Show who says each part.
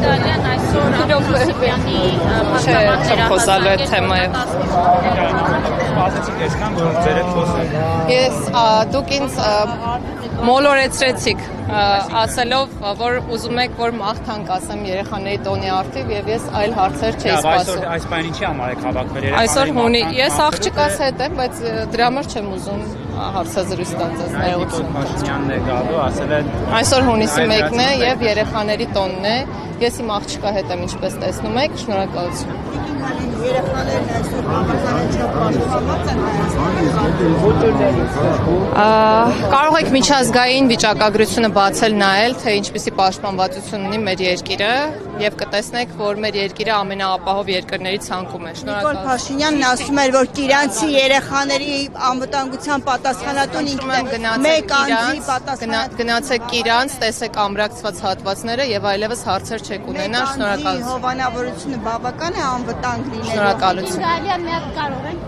Speaker 1: Իդալիան այսօր Աբովսիպյանի
Speaker 2: խոսալու է թեմայով։
Speaker 3: Սպասեցիք այսքան, որ ձեր հետ խոսենք։
Speaker 2: Ես դուք ինձ մոլորեցրեցիք ասելով, որ ուզում եք, որ մաղթանք ասեմ երեխաների տոնի արդիվ եւ ես այլ հարցեր չէի սպասում։
Speaker 3: Այս բանը ինչի համար եք հավաքվել երեխաների։
Speaker 2: Այսօր հունի, ես աղջկաս հետ եմ, բայց դրա համար չեմ ուզում հարցազրույց տալիս ներողություն։
Speaker 3: Փաշինյանն է գալու, ասել է
Speaker 2: Այսօր հունիսի 1-ն է եւ երեխաների տոնն է։ Ես իմ աղջկա հետ եմ, ինչպես տեսնում եք, շնորհակալություն։
Speaker 4: Երեխաներն այսօր բավականաչափ պաշտպանված են
Speaker 2: Կարող եք միջազգային վիճակագրությունը բացել նայել, թե ինչպիսի պաշտպանվածություն ունի մեր երկիրը եւ կտեսնեք, որ մեր երկիրը ամենաապահով երկրների ցանկում է։
Speaker 4: Նիկոլ Փաշինյանն ասում էր, որ Կիրանցի երեխաների անվտանգության պատասխանատուն ինքն է, մեկ անձի պատասխանատուն։
Speaker 2: Գնացեք Կիրանց, տեսեք ամրացված հատվածները եւ այլևս հարցեր չեք ունենա։ Շնորհակալություն։
Speaker 4: Հովանավորությունը բավական է անվտանգ լինելու։
Speaker 2: Շնորհակալություն։
Speaker 1: Իտալիան միակ կարող են